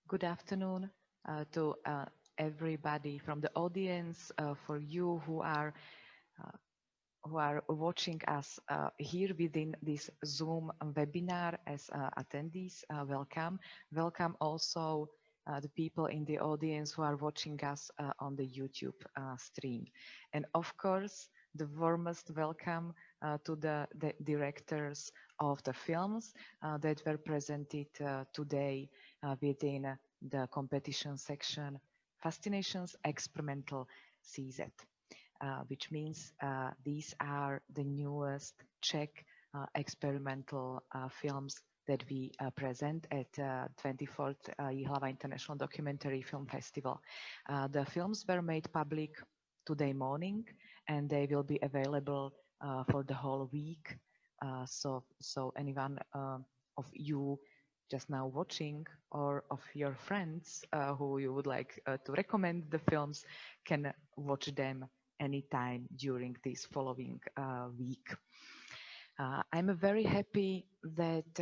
Good afternoon to everybody from the audience, for you who are watching us here within this Zoom webinar as attendees. Welcome. Welcome also the people in the audience who are watching us on the YouTube stream. And of course, the warmest welcome to the directors of the films that were presented today within the competition section, Fascinations Experimental CZ. Which means these are the newest Czech experimental films that we present at 24th Ji.hlava International Documentary Film Festival. The films were made public today morning, and they will be available for the whole week. So anyone of you just now watching, or of your friends who you would like to recommend the films, can watch them anytime during this following week. I'm very happy that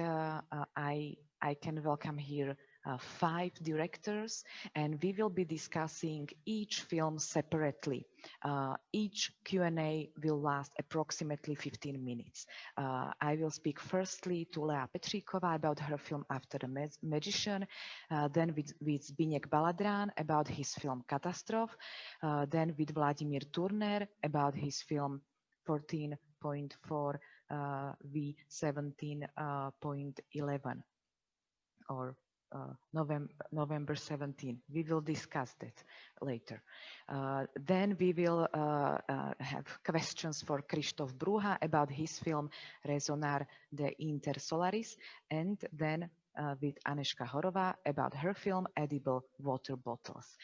I can welcome here 5 directors, and we will be discussing each film separately. Each Q&A will last approximately 15 minutes. I will speak firstly to Lea Petříková about her film After the Magician, then with Zbigněk Baladrán about his film Katastrof, then with Vladimír Turner about his film 14.4 V17.11 or November 17. We will discuss that later. Then we will have questions for Kryštof Brůha about his film Resonare, Solaris, and then with Anežka Horová about her film Edible Water Bottles.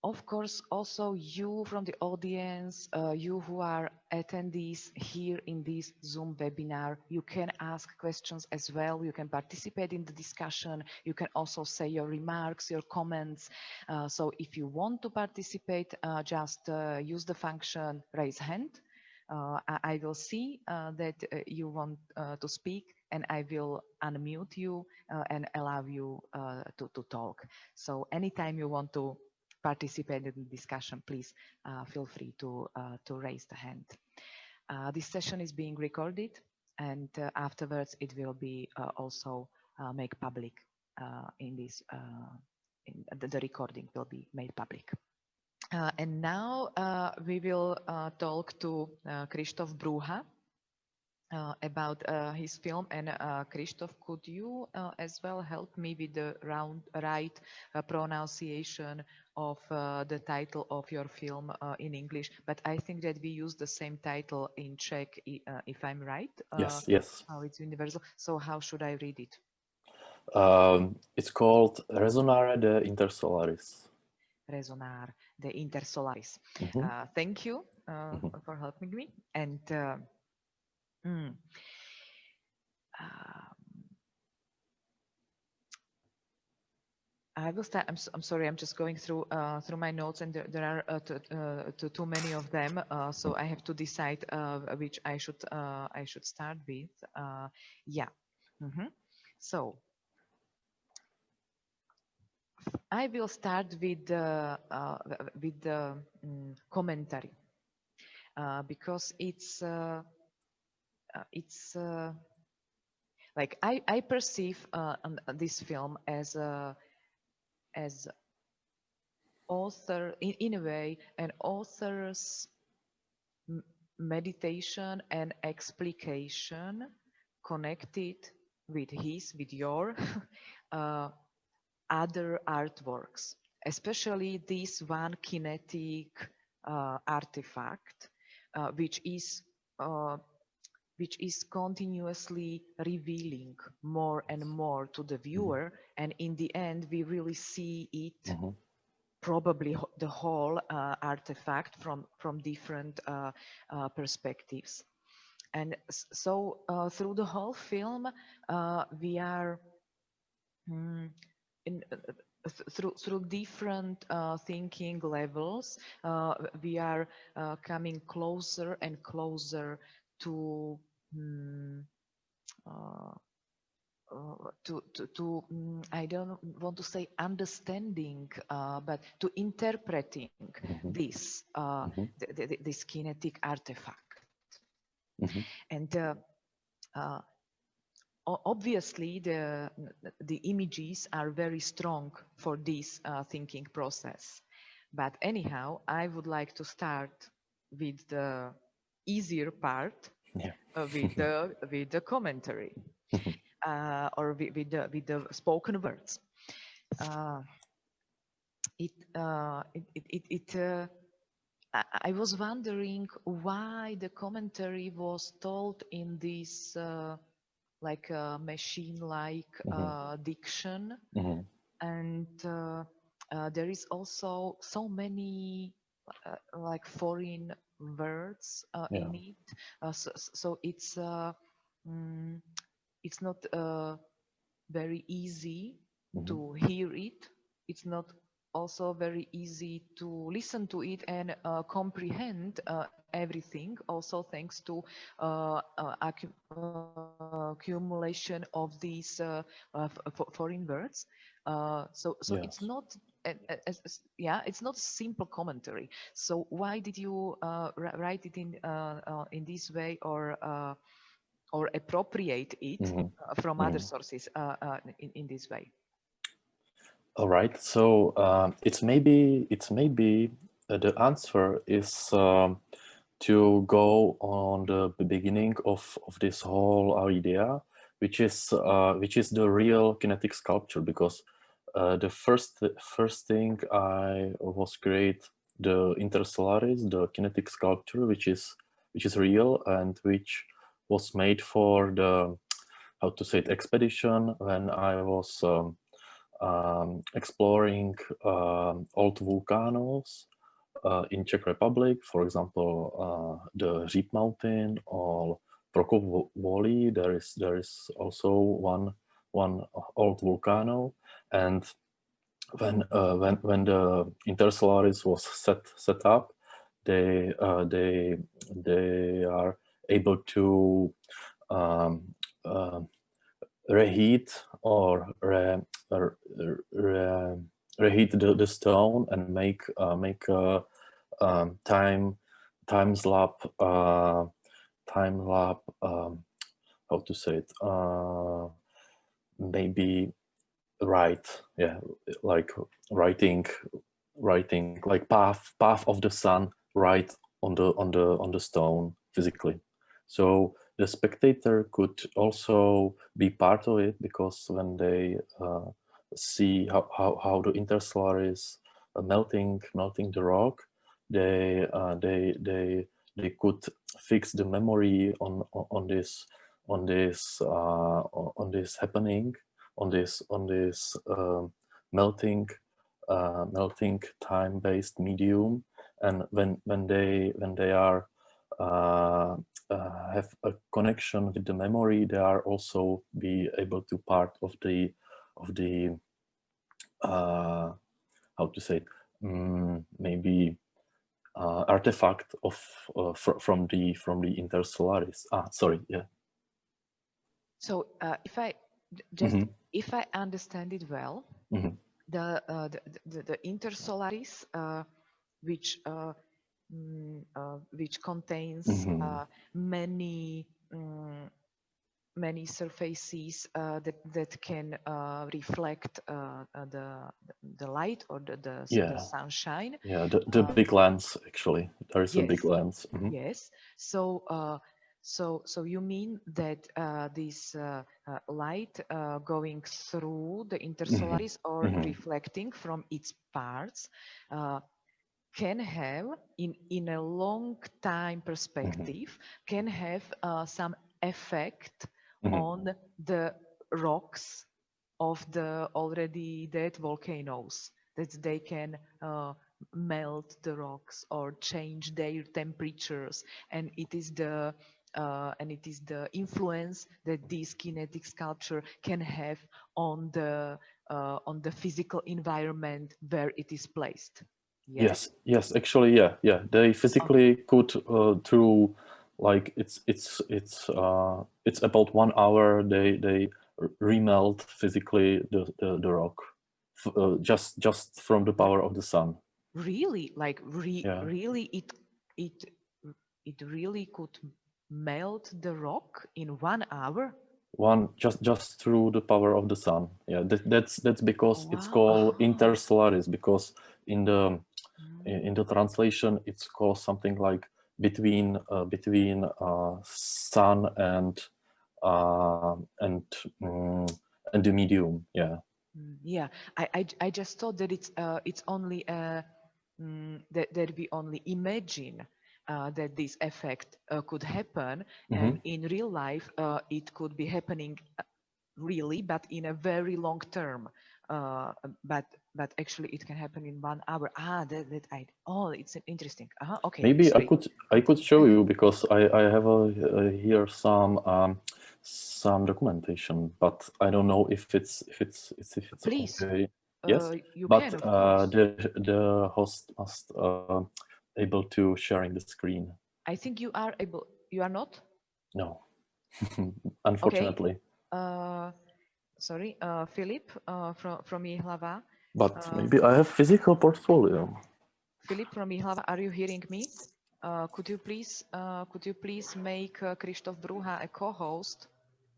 Of course, also you from the audience, you who are attendees here in this Zoom webinar, you can ask questions as well. You can participate in the discussion. You can also say your remarks, your comments. So if you want to participate, just use the function raise hand. I will see that you want to speak, and I will unmute you and allow you to talk. So anytime you want to participate in the discussion, please feel free to raise the hand. This session is being recorded, and afterwards it will be also made public in this, the recording will be made public. And now we will talk to Kryštof Brůha about his film. And Kryštof, could you as well help me with the right pronunciation of the title of your film in English? But I think that we use the same title in Czech, if I'm right. Yes, yes. Oh, it's universal. So how should I read it? It's called Resonare, Solaris. Resonare, Solaris. Mm-hmm. Thank you for helping me. And I will start. I'm sorry. I'm just going through my notes, and there are too many of them. So I have to decide which I should start with. Yeah. So I will start with the commentary because it's like I perceive this film as author, in a way, an author's meditation and explication connected with your other artworks, especially this one kinetic artifact, which is continuously revealing more and more to the viewer, and in the end we really see it, probably the whole artifact from different perspectives. And so through the whole film we are through different thinking levels, we are coming closer and closer to I don't want to say understanding, but to interpreting this this kinetic artifact. And obviously the images are very strong for this thinking process. But anyhow, I would like to start with the easier part, with the commentary. Or with the spoken words. I was wondering why the commentary was told in this like machine-like diction, and there is also so many like foreign words in it. So it's not very easy to hear it. It's not also very easy to listen to it and comprehend everything. Also, thanks to accumulation of these foreign words. So it's not. It's not simple commentary. So why did you write it in this way, or appropriate it from other sources in this way? All right. So it's maybe the answer is to go on the beginning of this whole idea, which is the real kinetic sculpture, because the first thing I was create the Solaris, the kinetic sculpture, which is real and which was made for the, how to say it, expedition when I was exploring old volcanoes in Czech Republic, for example, the Říp Mountain or Prokop Valley. There is also one old volcano, and when the Solaris was set up, they are able to reheat or reheat the stone and make a time lapse how to say it, maybe like writing like path of the sun right on the stone physically. So the spectator could also be part of it, because when they see how the Solaris melting the rock, they could fix the memory on this happening, on this melting time-based medium. And when they are have a connection with the memory, they are also be able to part of the how to say it, maybe artifact of from the Solaris. Sorry, yeah. So if I just if I understand it well, the Solaris, which contains many surfaces that can reflect the light or the sunshine. Yeah, the big lens, actually. There is a big lens. Yes. So you mean that this light going through the Solaris or reflecting from its parts can have, in a long time perspective, can have some effect on the rocks of the already dead volcanoes, that they can melt the rocks or change their temperatures, and it is the influence that this kinetic sculpture can have on the physical environment where it is placed. Yes, actually, yeah. They physically could through, like, it's about 1 hour. They remelt physically the rock, just from the power of the sun. Really? Like Yeah. really it really could melt the rock in 1 hour? Just through the power of the sun. Yeah, that's because it's Wow. called Ah. Solaris, because in the translation it's called something like between sun and the medium. Yeah. Yeah, I just thought that it's only that we only imagine that this effect could happen, and in real life it could be happening really, but in a very long term. But actually, it can happen in 1 hour. It's interesting. Okay, Maybe sorry. I could show you, because I have here some documentation, but I don't know if it's Please, okay. Yes, you but can, of course. the host must able to sharing the screen. I think you are able. You are not? No, Okay. unfortunately. Sorry, Philip from Ji.hlava. But maybe I have physical portfolio. Philip from Ji.hlava, are you hearing me? Could you please make Kryštof Brůha a co-host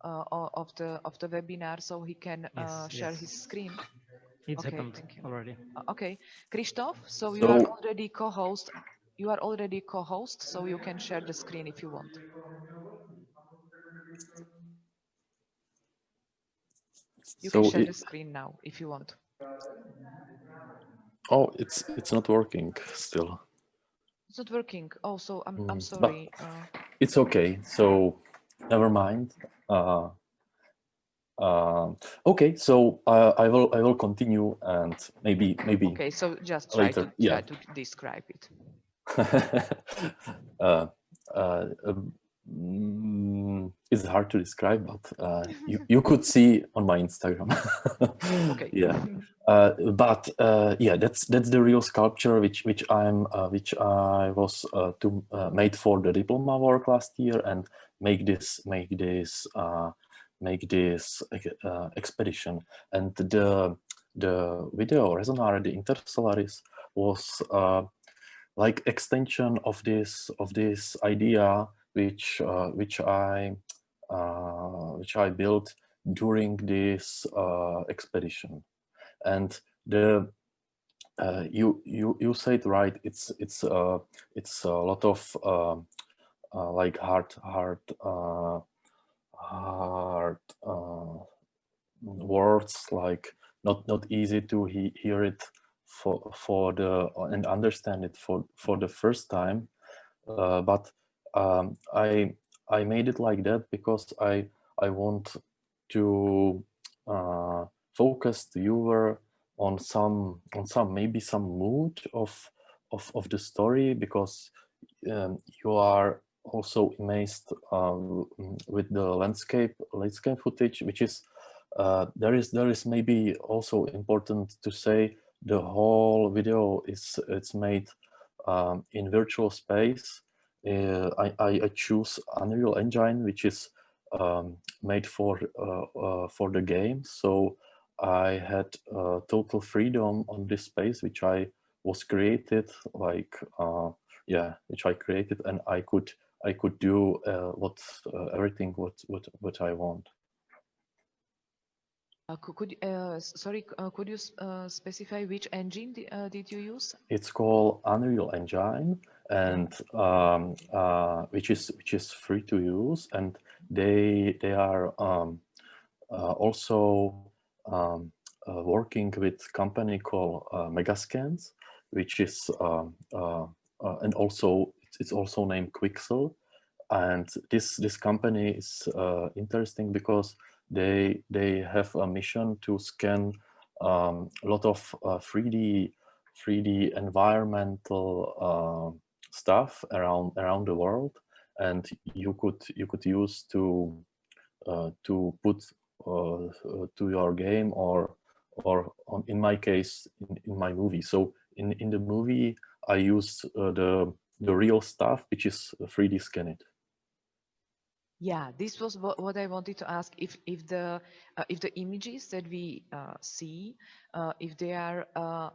of the webinar, so he can share his screen? It's Okay, happened thank you. already. Okay, Kryštof, so you So- are already co-host. You are already co-host, so you can share the screen if you want. You can share the screen now if you want. Oh, it's not working still. It's not working. Oh, so I'm But sorry. it's okay. So never mind. Okay, so I will continue, and maybe Okay, so just later. try to describe it. It's hard to describe, but you could see on my Instagram. Okay. Yeah, but yeah, that's the real sculpture which I was made for the diploma work last year, and make this expedition. And the video Resonare, the Solaris, was like extension of this idea which I built during this expedition. And the you said right, it's a lot of like hard words, like not easy to hear it for the and understand it for the first time, but I made it like that because I want to focus the viewer on some maybe some mood of the story, because you are also amazed with the landscape footage, which is there is maybe also important to say the whole video it's made in virtual space. I choose Unreal Engine, which is made for the game, so I had total freedom on this space, which I was created, like yeah, which I created, and I could do everything what I want. Could you specify which engine did you use? It's called Unreal Engine, and which is free to use, and they are also working with company called Megascans, which is and also it's also named Quixel. And this company is interesting because they have a mission to scan a lot of 3D environmental stuff around the world, and you could use to put to your game, or in my case in my movie. So in the movie I use the real stuff, which is 3D scanned. Yeah, this was what I wanted to ask. If the images that we see, if they are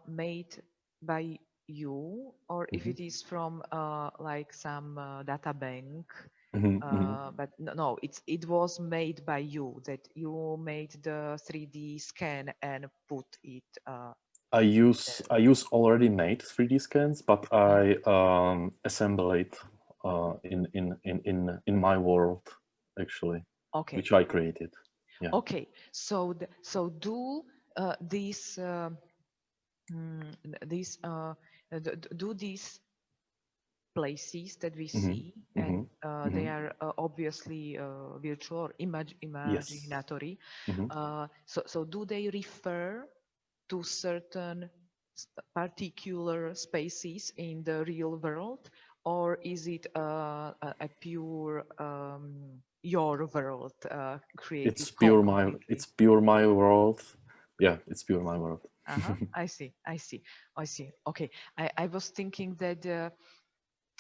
made by you, or if it is from like some data bank. But no, it was made by you. That you made the 3D scan and put it. I use There. already made 3D scans, but I assemble it in my world, actually, Okay. which I created. Yeah. Okay. So do these these do these places that we see, and they are obviously virtual or Yes. imaginatory. So do they refer to certain particular spaces in the real world, or is it a pure your world created completely? It's pure my world. Yeah, it's pure my world. I see, I see, I see. Okay, I was thinking that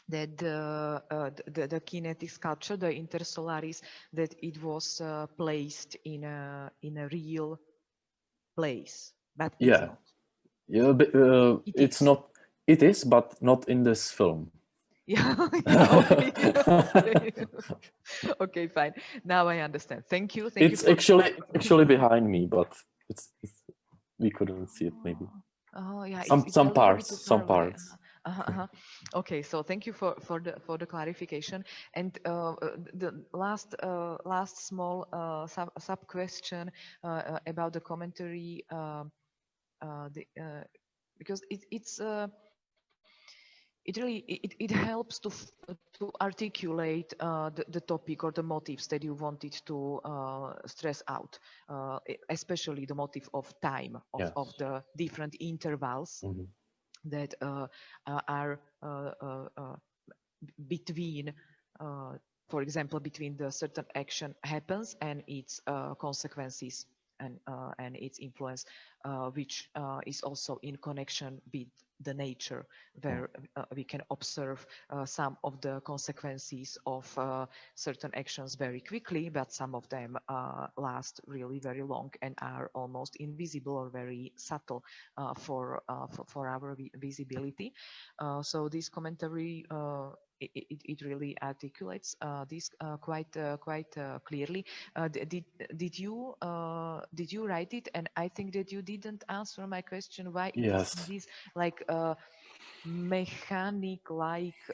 that the kinetic sculpture, the Solaris, that it was placed in a real place, but it's Yeah. not. Yeah, but, It it's is. not. It is, but not in this film. Yeah. Yeah. Okay. Okay. Okay. Fine. Now I understand. Thank you. Thank you It's for actually behind me, but we couldn't see it maybe. Oh, yeah, it's Some a little bit parts, too far some away. parts. Okay, so thank you for the clarification. And the last small sub question about the commentary, because it helps to articulate the topic or the motives that you wanted to stress out, especially the motive of time of Yes. the different intervals that are between, for example, between the certain action happens and its consequences and its influence, which is also in connection with the nature, where we can observe some of the consequences of certain actions very quickly, but some of them last really very long and are almost invisible or very subtle for our visibility. So this commentary it really articulates this quite clearly. Did you write it? And I think that you didn't answer my question. Why it is in Yes. this like mechanic like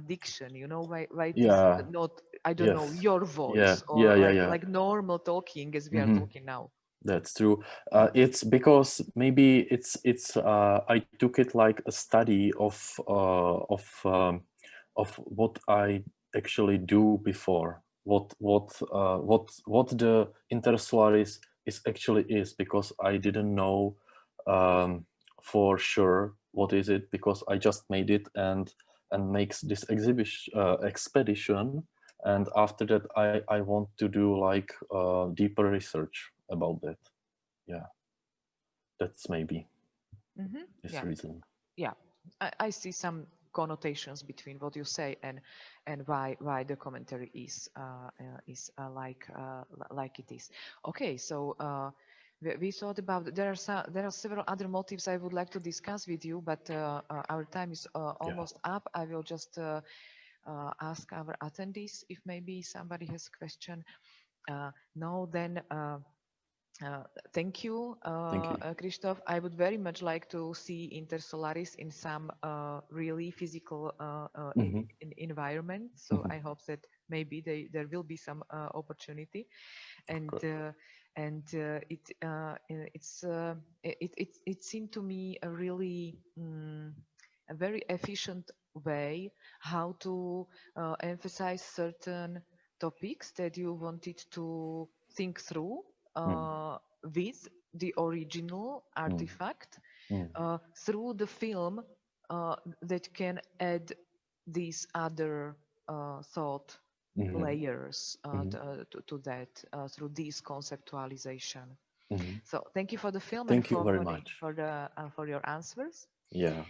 diction? You know, why it is Yeah. not, I don't know, Yes. your Yeah. voice or Yeah. Yeah. Yeah. like normal talking as we are talking now. That's true. It's because maybe it's I took it like a study of what I actually do before, what the Intersolaris is actually is, because I didn't know for sure what is it, because I just made it and makes this exhibition expedition, and after that I want to do like deeper research about that. Yeah, that's maybe this Yeah, reason. yeah, I see some connotations between what you say and why the commentary is like it is. Okay, so we thought about there are several other motives I would like to discuss with you, but our time is Yeah. almost up. I will just ask our attendees if maybe somebody has a question. No, then. Uh, Thank you, Thank you. Kryštof. I would very much like to see Intersolaris in some really physical environment. So I hope that maybe there will be some opportunity, and it seemed to me a really a very efficient way how to emphasize certain topics that you wanted to think through with the original artifact through the film that can add these other thought layers to that through this conceptualization. So thank you for the film and Thank you very much. for your answers. Yeah.